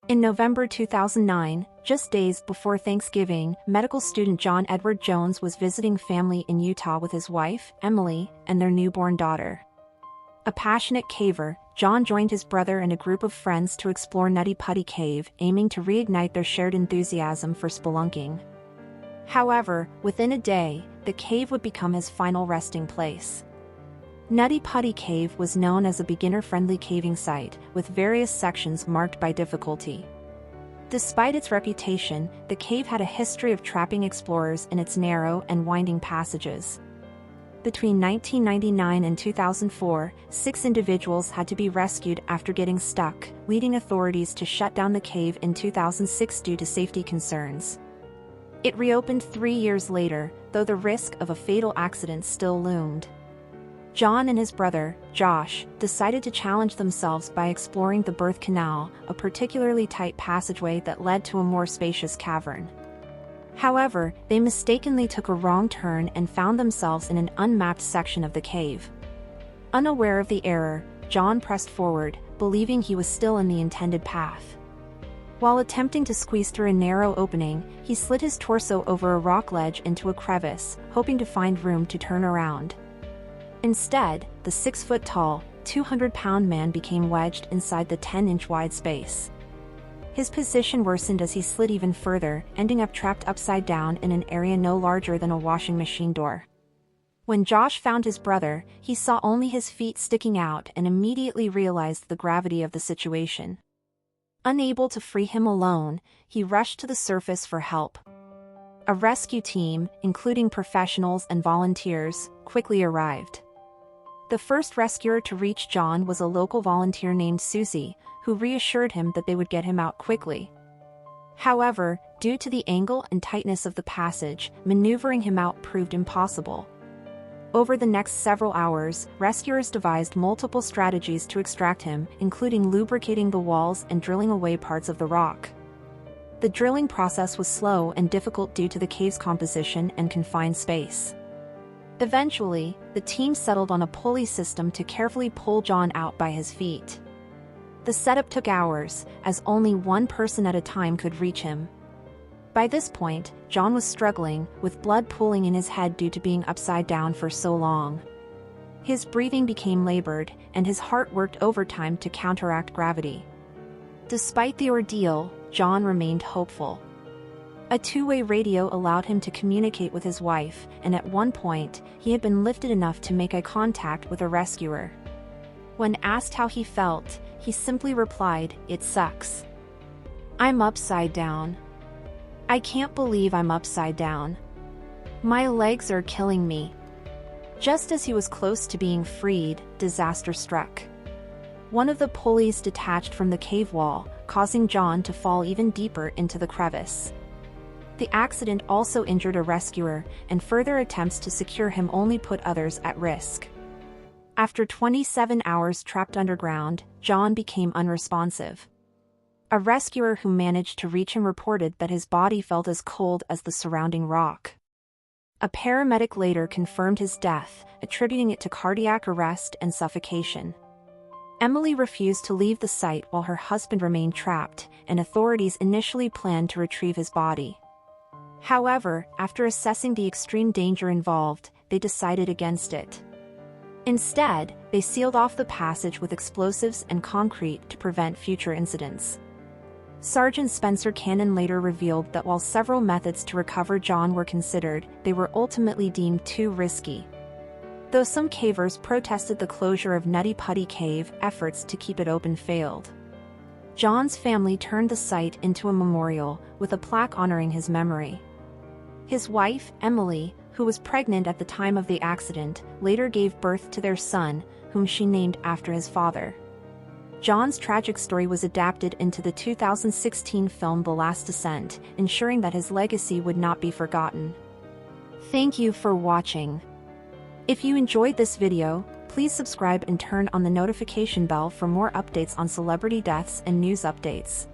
In November 2009, just days before Thanksgiving, medical student John Edward Jones was visiting family in Utah with his wife, Emily, and their newborn daughter. A passionate caver, John joined his brother and a group of friends to explore Nutty Putty Cave, aiming to reignite their shared enthusiasm for spelunking. However, within a day, the cave would become his final resting place. Nutty Putty Cave was known as a beginner-friendly caving site, with various sections marked by difficulty. Despite its reputation, the cave had a history of trapping explorers in its narrow and winding passages. Between 1999 and 2004, 6 individuals had to be rescued after getting stuck, leading authorities to shut down the cave in 2006 due to safety concerns. It reopened 3 years later, though the risk of a fatal accident still loomed. John and his brother, Josh, decided to challenge themselves by exploring the birth canal, a particularly tight passageway that led to a more spacious cavern. However, they mistakenly took a wrong turn and found themselves in an unmapped section of the cave. Unaware of the error, John pressed forward, believing he was still in the intended path. While attempting to squeeze through a narrow opening, he slid his torso over a rock ledge into a crevice, hoping to find room to turn around. Instead, the 6-foot-tall, 200-pound man became wedged inside the 10-inch wide space. His position worsened as he slid even further, ending up trapped upside down in an area no larger than a washing machine door. When Josh found his brother, he saw only his feet sticking out and immediately realized the gravity of the situation. Unable to free him alone, he rushed to the surface for help. A rescue team, including professionals and volunteers, quickly arrived. The first rescuer to reach John was a local volunteer named Susie, who reassured him that they would get him out quickly. However, due to the angle and tightness of the passage, maneuvering him out proved impossible. Over the next several hours, rescuers devised multiple strategies to extract him, including lubricating the walls and drilling away parts of the rock. The drilling process was slow and difficult due to the cave's composition and confined space. Eventually, the team settled on a pulley system to carefully pull John out by his feet. The setup took hours, as only one person at a time could reach him. By this point, John was struggling, with blood pooling in his head due to being upside down for so long. His breathing became labored, and his heart worked overtime to counteract gravity. Despite the ordeal, John remained hopeful. A two-way radio allowed him to communicate with his wife, and at one point, he had been lifted enough to make eye contact with a rescuer. When asked how he felt, he simply replied, "It sucks. I'm upside down. I can't believe I'm upside down. My legs are killing me." Just as he was close to being freed, disaster struck. One of the pulleys detached from the cave wall, causing John to fall even deeper into the crevice. The accident also injured a rescuer, and further attempts to secure him only put others at risk. After 27 hours trapped underground, John became unresponsive. A rescuer who managed to reach him reported that his body felt as cold as the surrounding rock. A paramedic later confirmed his death, attributing it to cardiac arrest and suffocation. Emily refused to leave the site while her husband remained trapped, and authorities initially planned to retrieve his body. However, after assessing the extreme danger involved, they decided against it. Instead, they sealed off the passage with explosives and concrete to prevent future incidents. Sergeant Spencer Cannon later revealed that while several methods to recover John were considered, they were ultimately deemed too risky. Though some cavers protested the closure of Nutty Putty Cave, efforts to keep it open failed. John's family turned the site into a memorial, with a plaque honoring his memory. His wife, Emily, who was pregnant at the time of the accident, later gave birth to their son, whom she named after his father. John's tragic story was adapted into the 2016 film The Last Descent, ensuring that his legacy would not be forgotten. Thank you for watching. If you enjoyed this video, please subscribe and turn on the notification bell for more updates on celebrity deaths and news updates.